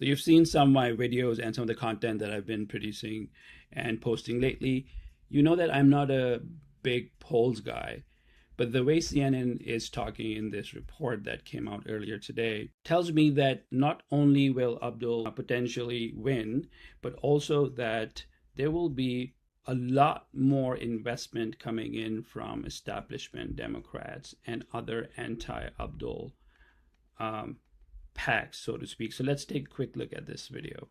So you've seen some of my videos and some of the content that I've been producing and posting lately. You know that I'm not a big polls guy, but the way CNN is talking in this report that came out earlier today tells me that not only will Abdul potentially win, but also that there will be a lot more investment coming in from establishment Democrats and other anti-Abdul packed, so to speak. So let's take a quick look at this video.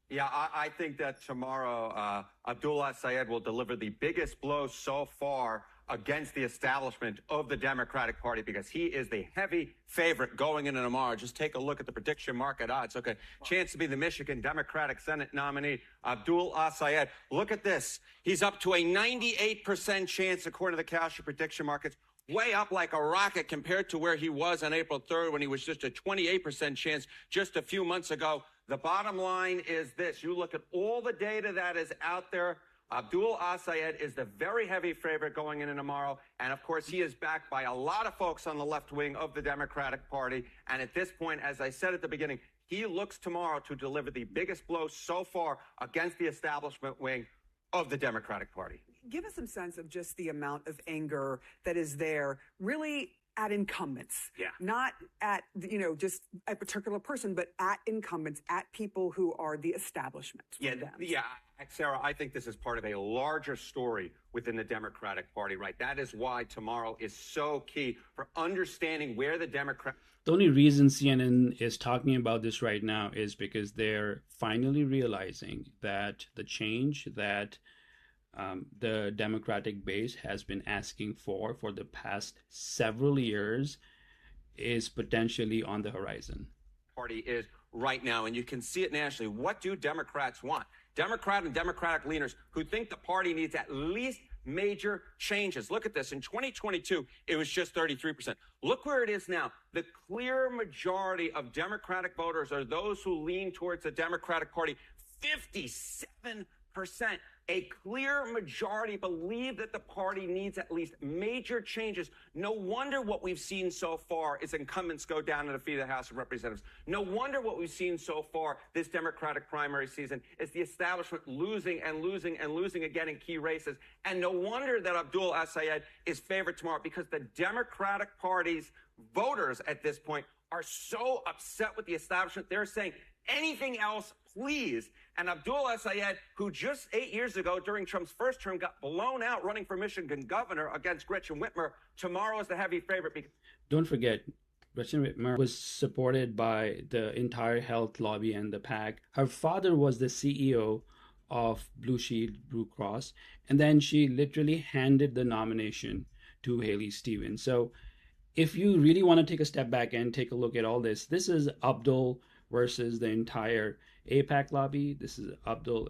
Yeah, I think that tomorrow Abdul El-Sayed will deliver the biggest blow so far against the establishment of the Democratic Party because he is the heavy favorite going into tomorrow. Just take a look at the prediction market odds. Okay, chance to be the Michigan Democratic Senate nominee, Abdul El-Sayed. Look at this. He's up to a 98% chance according to the Kalshi prediction markets. Way up like a rocket compared to where he was on April 3rd when he was just a 28% chance just a few months ago. The bottom line is this. You look at all the data that is out there. Abdul El-Sayed is the very heavy favorite going into tomorrow. And, of course, he is backed by a lot of folks on the left wing of the Democratic Party. And at this point, as I said at the beginning, he looks tomorrow to deliver the biggest blow so far against the establishment wing of the Democratic Party. Give us some sense of just the amount of anger that is there, really at incumbents, not at, just a particular person, but at incumbents, at people who are the establishment. Sarah, I think this is part of a larger story within the Democratic Party, right? That is why tomorrow is so key for understanding where the Democrat. The only reason CNN is talking about this right now is because they're finally realizing that the change that the Democratic base has been asking for the past several years is potentially on the horizon. Party is right now, and you can see it nationally. What do Democrats want? Democrat and Democratic leaders who think the party needs at least major changes. Look at this. In 2022, it was just 33%. Look where it is now. The clear majority of Democratic voters are those who lean towards the Democratic Party. 57%. A clear majority believe that the party needs at least major changes. No wonder what we've seen so far is incumbents go down and defeat the House of Representatives. No wonder what we've seen so far this Democratic primary season is the establishment losing and losing and losing again in key races. And no wonder that Abdul El-Sayed is favored tomorrow because the Democratic Party's voters at this point are so upset with the establishment. They're saying anything else, please. And Abdul El-Sayed, who just 8 years ago during Trump's first term got blown out running for Michigan governor against Gretchen Whitmer, tomorrow is the heavy favorite. Don't forget, Gretchen Whitmer was supported by the entire health lobby and the PAC. Her father was the CEO of Blue Shield Blue Cross, and then she literally handed the nomination to Haley Stevens. So if you really want to take a step back and take a look at all this, this is Abdul versus the entire APAC lobby. This is Abdul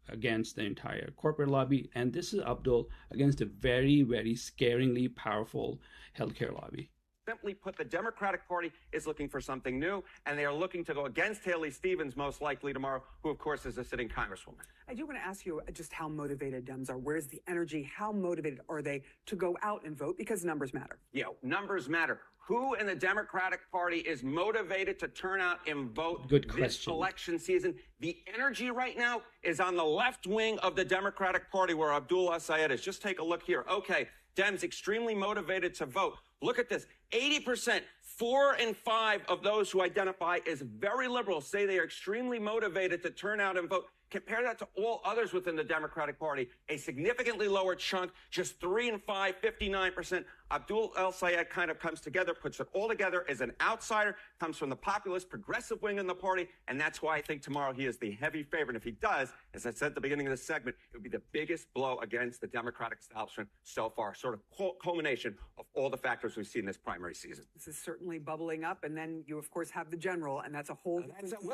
against the entire corporate lobby. And this is Abdul against a very, very scaringly powerful healthcare lobby. Simply put, the Democratic Party is looking for something new, and they are looking to go against Haley Stevens most likely tomorrow, who, of course, is a sitting congresswoman. I do want to ask you just how motivated Dems are. Where's the energy? How motivated are they to go out and vote? Because numbers matter. Yeah, numbers matter. Who in the Democratic Party is motivated to turn out and vote this election season? The energy right now is on the left wing of the Democratic Party where Abdul El-Sayed is. Just take a look here. Okay, Dems extremely motivated to vote. Look at this. 80%, 4 in 5 of those who identify as very liberal say they are extremely motivated to turn out and vote. Compare that to all others within the Democratic Party, a significantly lower chunk, just 3 in 5, 59%. Abdul El-Sayed kind of comes together, puts it all together as an outsider, comes from the populist progressive wing in the party, and that's why I think tomorrow he is the heavy favorite. And if he does, as I said at the beginning of this segment, it would be the biggest blow against the Democratic establishment so far, sort of culmination of all the factors we've seen this primary season. This is certainly bubbling up, and then you, of course, have the general, and that's a whole...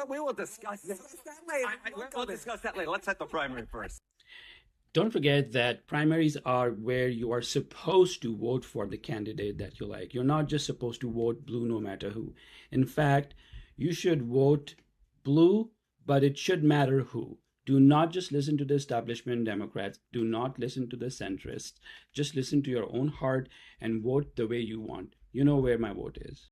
We will discuss that later. We'll discuss that later. Let's set the primary first. Don't forget that primaries are where you are supposed to vote for the candidate that you like. You're not just supposed to vote blue no matter who. In fact, you should vote blue, but it should matter who. Do not just listen to the establishment Democrats. Do not listen to the centrists. Just listen to your own heart and vote the way you want. You know where my vote is.